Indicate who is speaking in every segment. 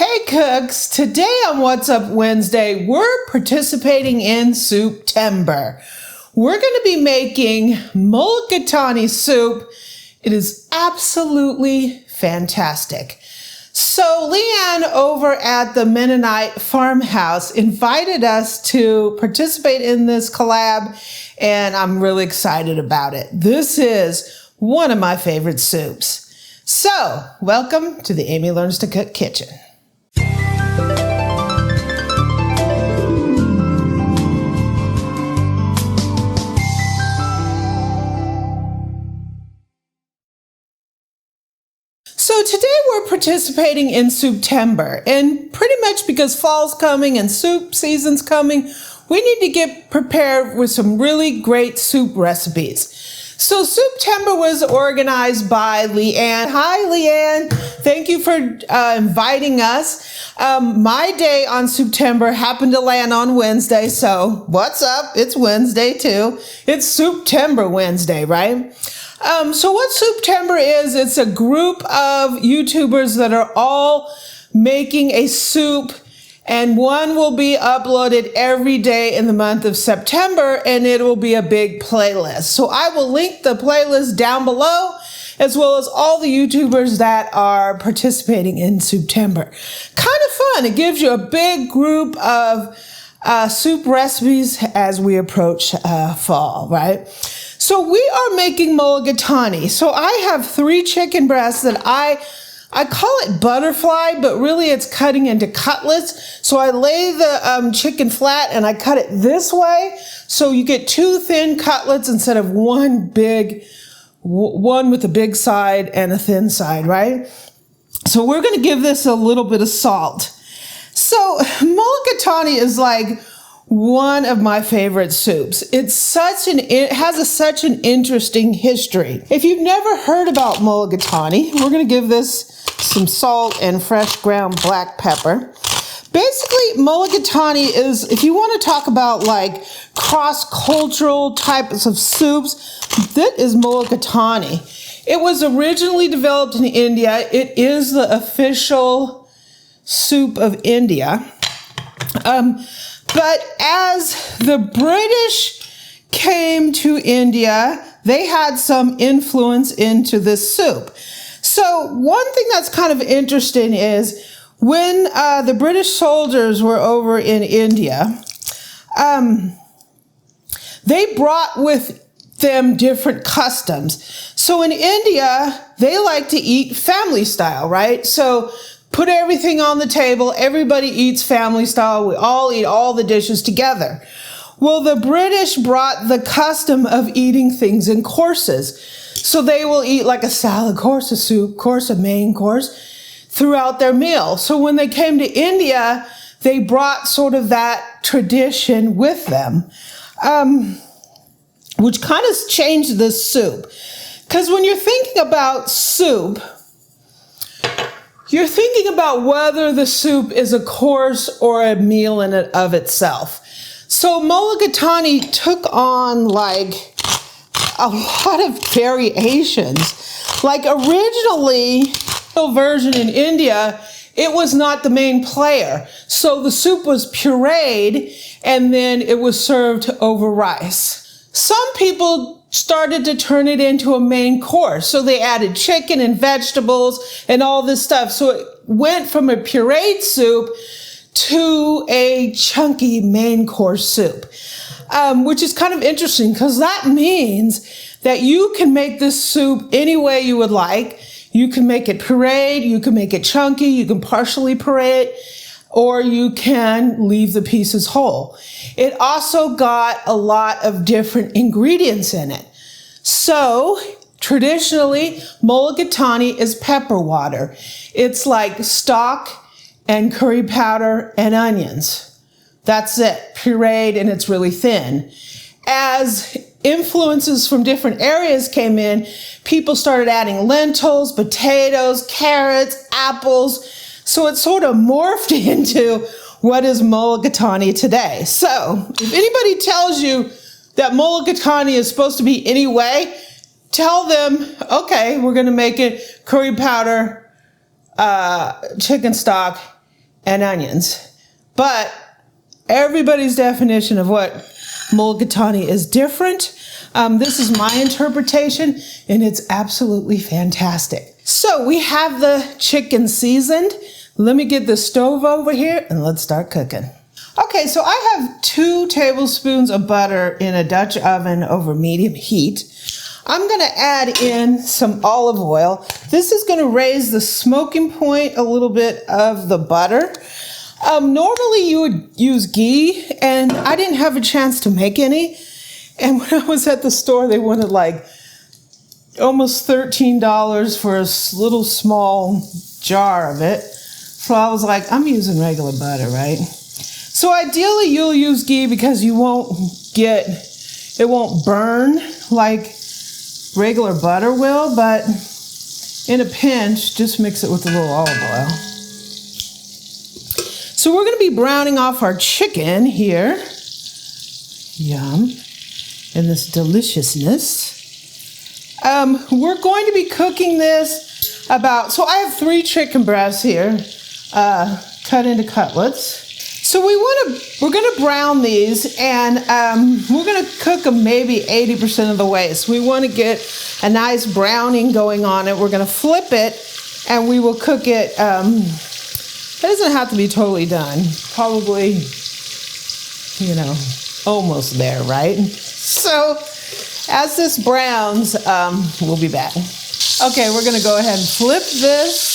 Speaker 1: Hey cooks, today on What's Up Wednesday, we're participating in SOUPTEMBER. We're going to be making mulligatawny soup. It is absolutely fantastic. So Leanne over at the Mennonite farmhouse invited us to participate in this collab, and I'm really excited about it. This is one of my favorite soups. So welcome to the Amy Learns to Cook kitchen. So today we're participating in SOUPTEMBER, and pretty much because fall's coming and soup season's coming, we need to get prepared with some really great soup recipes. So SOUPTEMBER was organized by Leanne. Hi Leanne, thank you for inviting us. My day on SOUPTEMBER happened to land on Wednesday, so what's up? It's Wednesday too. It's SOUPTEMBER Wednesday, right? So what SOUPTEMBER is, it's a group of YouTubers that are all making a soup, and one will be uploaded every day in the month of September, and it will be a big playlist. So I will link the playlist down below, as well as all the YouTubers that are participating in SOUPTEMBER. Kind of fun. It gives you a big group of soup recipes as we approach fall, right? So we are making mulligatawny. So I have 3 chicken breasts that I call it butterfly, but really it's cutting into cutlets. So I lay the chicken flat and I cut it this way. So you get 2 thin cutlets instead of one with a big side and a thin side, right? So we're going to give this a little bit of salt. So mulligatawny is like one of my favorite soups. It has such an interesting history. If you've never heard about mulligatawny, we're going to give this some salt and fresh ground black pepper. Basically, mulligatawny is, if you want to talk about like cross-cultural types of soups, that is mulligatawny. It was originally developed in India. It is the official soup of India. But as the British came to India, they had some influence into this soup. So one thing that's kind of interesting is when the British soldiers were over in India, they brought with them different customs. So in India, they like to eat family style, right? So put everything on the table. Everybody eats family style. We all eat all the dishes together. Well, the British brought the custom of eating things in courses. So they will eat like a salad course, a soup course, a main course throughout their meal. So when they came to India, they brought sort of that tradition with them, which kind of changed the soup. Because when you're thinking about soup, you're thinking about whether the soup is a course or a meal in and of itself. So mulligatawny took on like a lot of variations. Like originally, the version in India, it was not the main player. So the soup was pureed and then it was served over rice. Some people started to turn it into a main course. So they added chicken and vegetables and all this stuff. So it went from a pureed soup to a chunky main course soup, which is kind of interesting because that means that you can make this soup any way you would like. You can make it pureed, you can make it chunky, you can partially puree it, or you can leave the pieces whole. It also got a lot of different ingredients in it. So traditionally, mulligatawny is pepper water. It's like stock and curry powder and onions. That's it, pureed, and it's really thin. As influences from different areas came in, people started adding lentils, potatoes, carrots, apples. So it sort of morphed into what is mulligatawny today. So if anybody tells you that mulligatawny is supposed to be any way, tell them, okay, we're going to make it curry powder, chicken stock, and onions. But everybody's definition of what mulligatawny is different. This is my interpretation, and it's absolutely fantastic. So we have the chicken seasoned. Let me get the stove over here and let's start cooking. Okay, so I have 2 tablespoons of butter in a Dutch oven over medium heat. I'm gonna add in some olive oil. This is gonna raise the smoking point a little bit of the butter. Normally you would use ghee, and I didn't have a chance to make any. And when I was at the store, they wanted like almost $13 for a little small jar of it. So I was like, I'm using regular butter, right? So ideally you'll use ghee because it won't burn like regular butter will, but in a pinch, just mix it with a little olive oil. So we're gonna be browning off our chicken here. Yum. And this deliciousness. We're going to be cooking this so I have 3 chicken breasts here, cut into cutlets. So we're gonna brown these, and we're gonna cook them maybe 80% of the way. So we wanna get a nice browning going on it. We're gonna flip it, and we will cook it. It doesn't have to be totally done. Probably, almost there, right? So as this browns, we'll be back. Okay, we're gonna go ahead and flip this.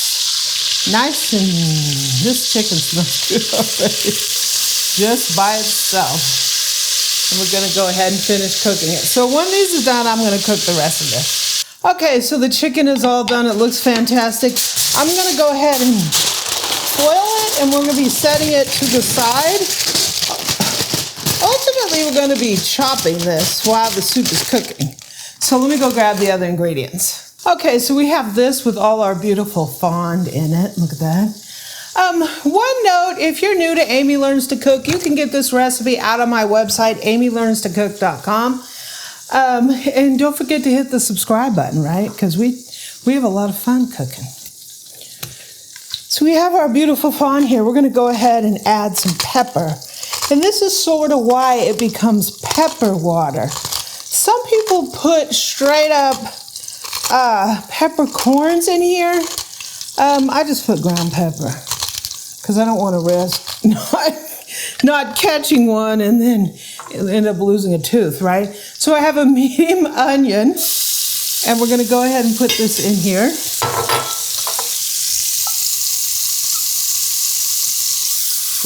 Speaker 1: Nice, and this chicken smells good already, just by itself. And we're gonna go ahead and finish cooking it. So when these are done, I'm gonna cook the rest of this. Okay, so the chicken is all done. It looks fantastic. I'm gonna go ahead and foil it, and we're gonna be setting it to the side. Ultimately, we're gonna be chopping this while the soup is cooking. So let me go grab the other ingredients. Okay, so we have this with all our beautiful fond in it. Look at that. One note, if you're new to Amy Learns to Cook, you can get this recipe out on my website, amylearnstocook.com. And don't forget to hit the subscribe button, right? Because we have a lot of fun cooking. So we have our beautiful fond here. We're gonna go ahead and add some pepper. And this is sort of why it becomes pepper water. Some people put straight up peppercorns in here. I just put ground pepper because I don't want to risk not catching one and then end up losing a tooth, right? So I have a medium onion, and we're going to go ahead and put this in here.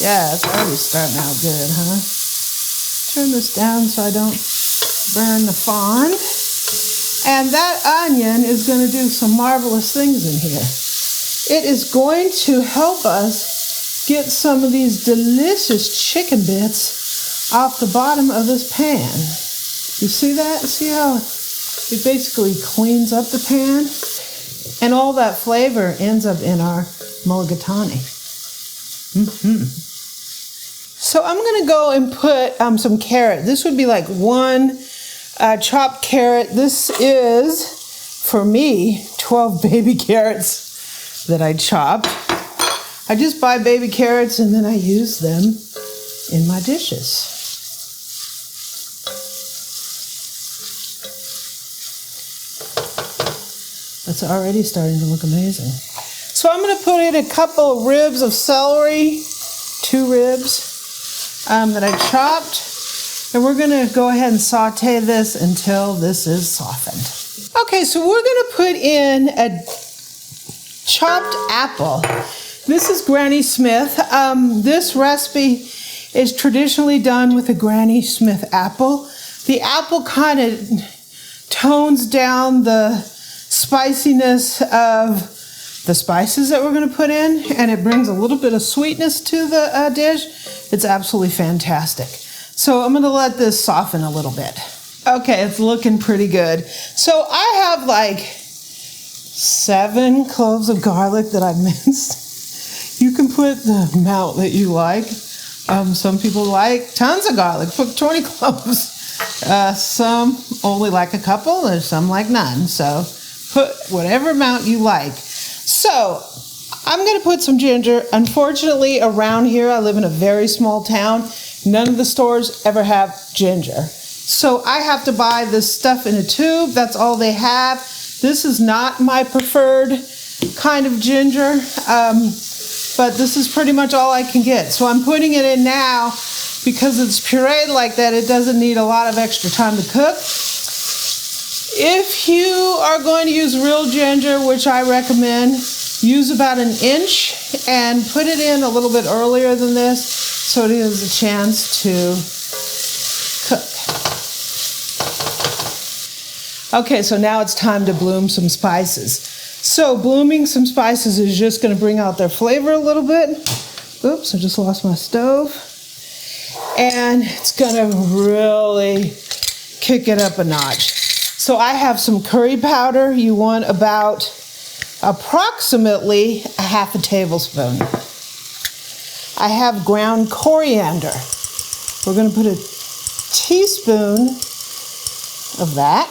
Speaker 1: Yeah, it's already starting out good, huh? Turn this down so I don't burn the fond. And that onion is going to do some marvelous things in here. It is going to help us get some of these delicious chicken bits off the bottom of this pan. You see that? See how it basically cleans up the pan? And all that flavor ends up in our mulligatawny. So I'm going to go and put some carrot. This would be like 1 chopped carrot. This is, for me, 12 baby carrots that I chopped. I just buy baby carrots and then I use them in my dishes. That's already starting to look amazing. So I'm going to put in a couple of ribs of celery, 2 ribs that I chopped. And we're gonna go ahead and saute this until this is softened. Okay, so we're gonna put in a chopped apple. This is Granny Smith. This recipe is traditionally done with a Granny Smith apple. The apple kind of tones down the spiciness of the spices that we're gonna put in, and it brings a little bit of sweetness to the dish. It's absolutely fantastic. So I'm gonna let this soften a little bit. Okay, it's looking pretty good. So I have like 7 cloves of garlic that I minced. You can put the amount that you like. Some people like tons of garlic, put 20 cloves. Some only like a couple, and some like none. So put whatever amount you like. So I'm gonna put some ginger. Unfortunately, around here, I live in a very small town. None of the stores ever have ginger. So I have to buy this stuff in a tube. That's all they have. This is not my preferred kind of ginger, but this is pretty much all I can get. So I'm putting it in now because it's pureed like that. It doesn't need a lot of extra time to cook. If you are going to use real ginger, which I recommend, use about 1 inch and put it in a little bit earlier than this so it has a chance to cook. Okay, so now it's time to bloom some spices. So blooming some spices is just going to bring out their flavor a little bit. Oops, I just lost my stove. And it's going to really kick it up a notch. So I have some curry powder. You want about approximately a 1/2 tablespoon. I have ground coriander. We're going to put a teaspoon of that.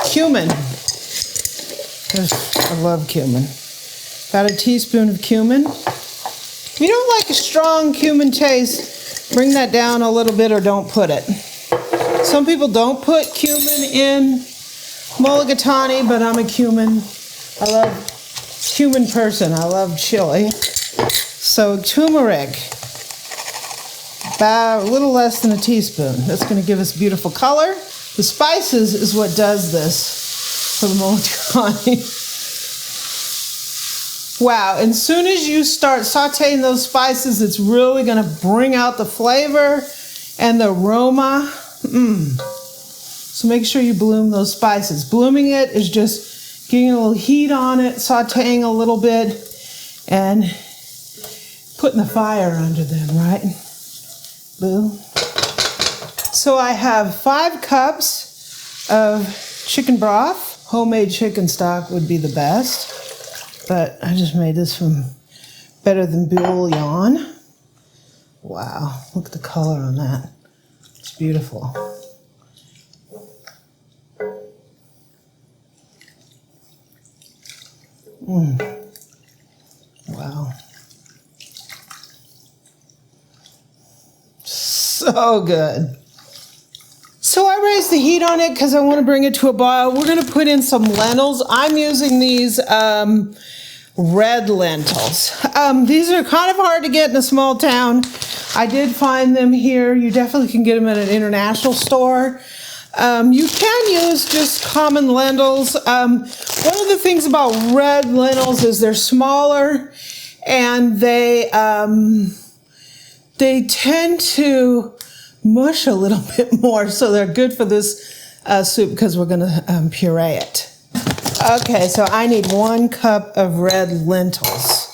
Speaker 1: Cumin. I love cumin. About a teaspoon of cumin. If you don't like a strong cumin taste, bring that down a little bit or don't put it. Some people don't put cumin in mulligatawny, but I'm a cumin. I love cumin person. I love chili. So turmeric, about a little less than a teaspoon. That's going to give us beautiful color. The spices is what does this for the mulligatawny. Wow, and as soon as you start sauteing those spices, it's really going to bring out the flavor and the aroma. So make sure you bloom those spices. Blooming it is just getting a little heat on it, sauteing a little bit, and putting the fire under them, right? Boo. So I have 5 cups of chicken broth. Homemade chicken stock would be the best, but I just made this from Better Than Bouillon. Wow, look at the color on that. It's beautiful. Wow. So good. So I raised the heat on it because I want to bring it to a boil. We're going to put in some lentils. I'm using these red lentils. These are kind of hard to get in a small town. I did find them here. You definitely can get them at an international store. You can use just common lentils. One of the things about red lentils is they're smaller and they tend to mush a little bit more, so they're good for this soup because we're going to puree it. Okay, so I need 1 cup of red lentils,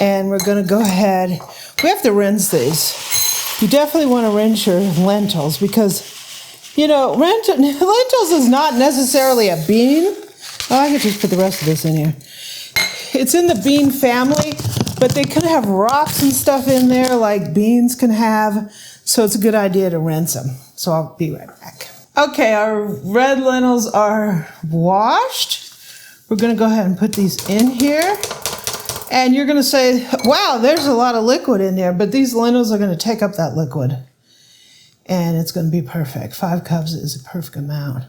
Speaker 1: and we're going to go ahead. We have to rinse these. You definitely want to rinse your lentils because, you know, lentils is not necessarily a bean. Oh, I could just put the rest of this in here. It's in the bean family, but they could have rocks and stuff in there like beans can have. So it's a good idea to rinse them. So I'll be right back. Okay, our red lentils are washed. We're going to go ahead and put these in here. And you're going to say, wow, there's a lot of liquid in there. But these lentils are going to take up that liquid. And it's going to be perfect. 5 cups is a perfect amount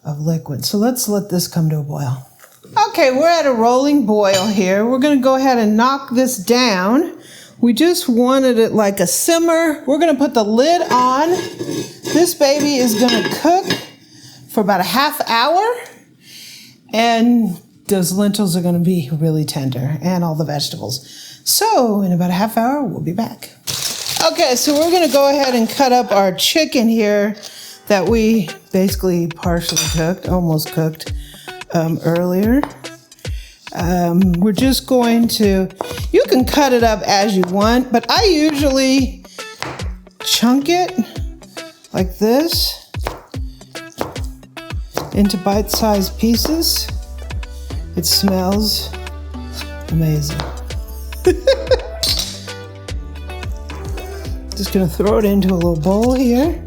Speaker 1: of liquid. So let's let this come to a boil. Okay, we're at a rolling boil here. We're going to go ahead and knock this down. We just wanted it like a simmer. We're going to put the lid on. This baby is going to cook for about a 1/2 hour. And those lentils are going to be really tender and all the vegetables. So in about a 1/2 hour, we'll be back. Okay, so we're going to go ahead and cut up our chicken here that we basically partially cooked, almost cooked earlier. We're just going to, you can cut it up as you want, but I usually chunk it like this into bite-sized pieces. It smells amazing. Just gonna throw it into a little bowl here.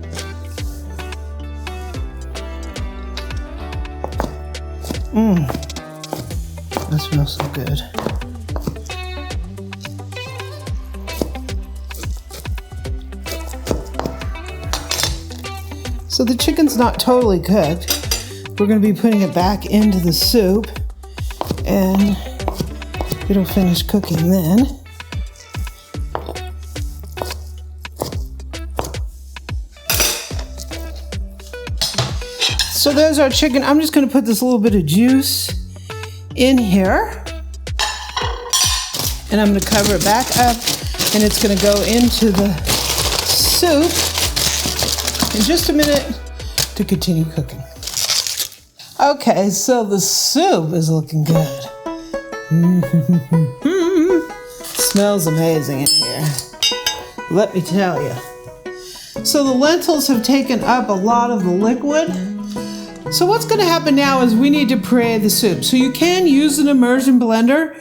Speaker 1: That smells so good. So the chicken's not totally cooked. We're going to be putting it back into the soup and it'll finish cooking then. So there's our chicken. I'm just going to put this little bit of juice in here and I'm going to cover it back up and it's going to go into the soup in just a minute to continue cooking. Okay, so the soup is looking good. Smells amazing in here, let me tell you. So the lentils have taken up a lot of the liquid. So what's going to happen now is we need to puree the soup. So you can use an immersion blender.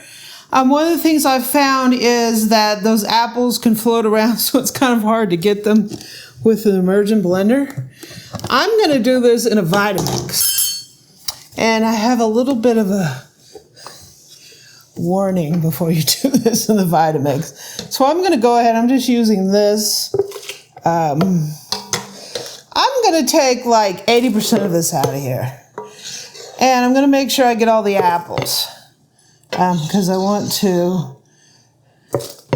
Speaker 1: One of the things I've found is that those apples can float around, so it's kind of hard to get them with an immersion blender. I'm going to do this in a Vitamix. And I have a little bit of a warning before you do this in the Vitamix. So I'm going to go ahead, I'm just using this. I'm going to take like 80% of this out of here. And I'm going to make sure I get all the apples. Because I want to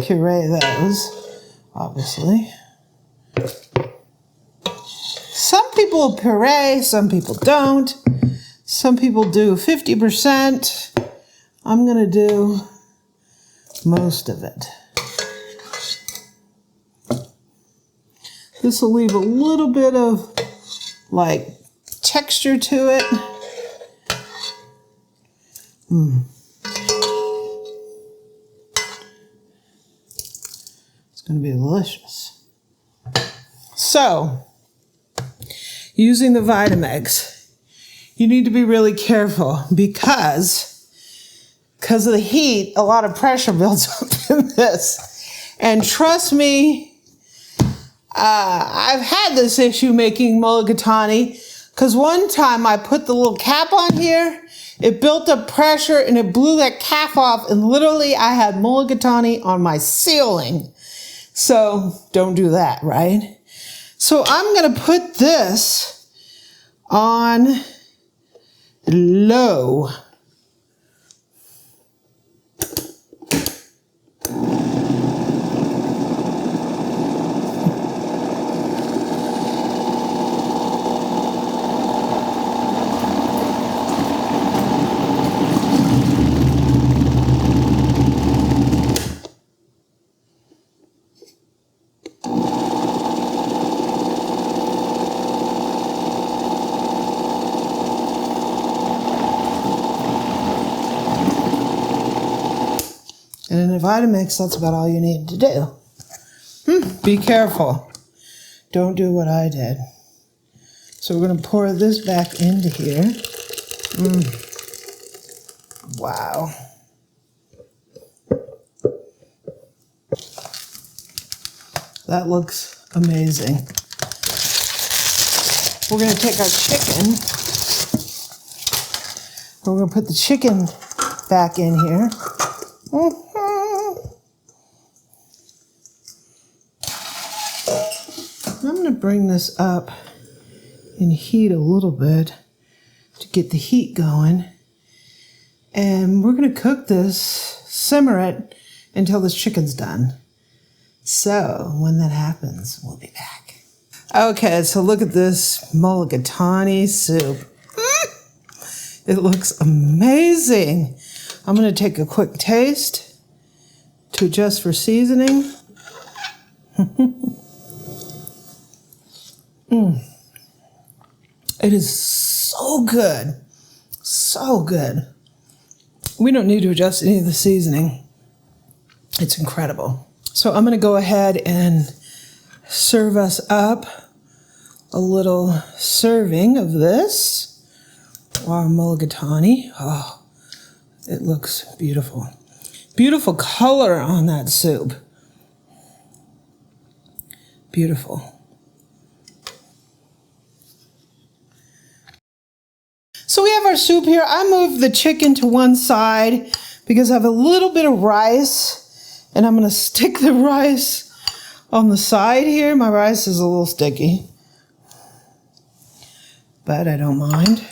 Speaker 1: puree those, obviously. Some people puree, some people don't. Some people do 50%. I'm going to do most of it. This will leave a little bit of like texture to it. It's going to be delicious. So, using the Vitamix, you need to be really careful because of the heat, a lot of pressure builds up in this. And trust me, I've had this issue making mulligatawny because one time I put the little cap on here, it built up pressure and it blew that cap off and literally I had mulligatawny on my ceiling. So don't do that, right? So I'm going to put this on low. And in a Vitamix, that's about all you need to do. Be careful. Don't do what I did. So we're going to pour this back into here. Wow. That looks amazing. We're going to take our chicken. We're going to put the chicken back in here. I'm going to bring this up and heat a little bit to get the heat going. And we're going to cook this, simmer it until this chicken's done. So when that happens, we'll be back. Okay, so look at this mulligatawny soup. It looks amazing. I'm going to take a quick taste to adjust for seasoning. It is so good. So good. We don't need to adjust any of the seasoning. It's incredible. So I'm going to go ahead and serve us up a little serving of this. Our mulligatawny. Oh, it looks beautiful. Beautiful color on that soup. Beautiful. So we have our soup here. I moved the chicken to one side because I have a little bit of rice and I'm going to stick the rice on the side here. My rice is a little sticky. but I don't mind.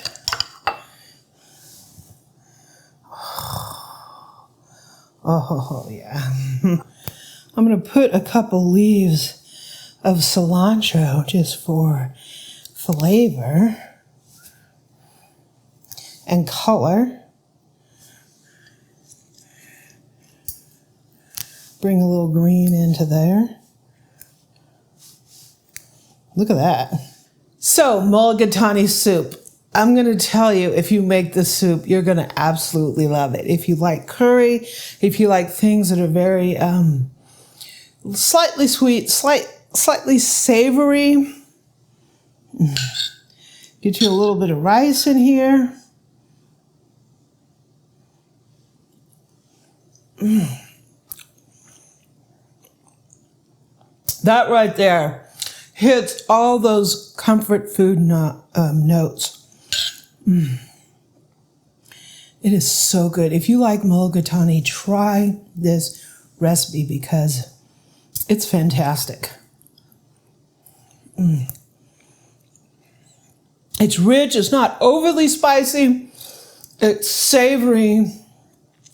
Speaker 1: Oh, yeah. I'm going to put a couple leaves of cilantro just for flavor and color. Bring a little green into there. Look at that. So, mulligatawny soup. I'm going to tell you, if you make this soup, you're going to absolutely love it. If you like curry, if you like things that are very slightly sweet, slightly savory, get you a little bit of rice in here. That right there hits all those comfort food notes. It is so good. If you like mulligatawny, try this recipe because it's fantastic. It's rich. It's not overly spicy. It's savory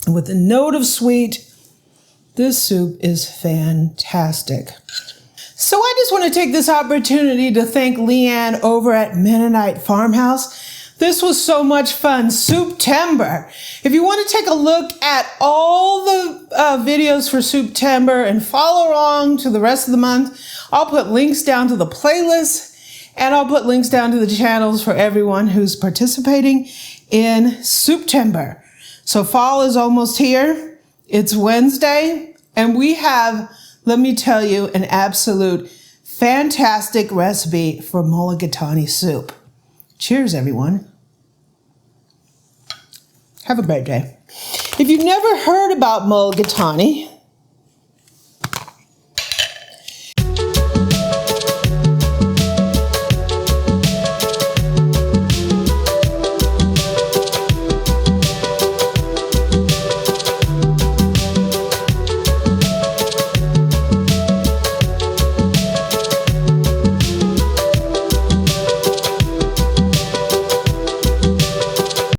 Speaker 1: with a note of sweet. This soup is fantastic. So I just want to take this opportunity to thank Leanne over at Mennonite Farmhouse. This was so much fun. SOUPTEMBER. If you want to take a look at all the videos for SOUPTEMBER and follow along to the rest of the month, I'll put links down to the playlist and I'll put links down to the channels for everyone who's participating in SOUPTEMBER. So fall is almost here. It's Wednesday and we have, let me tell you, an absolute fantastic recipe for mulligatawny soup. Cheers, everyone. Have a great day. If you've never heard about mulligatawny,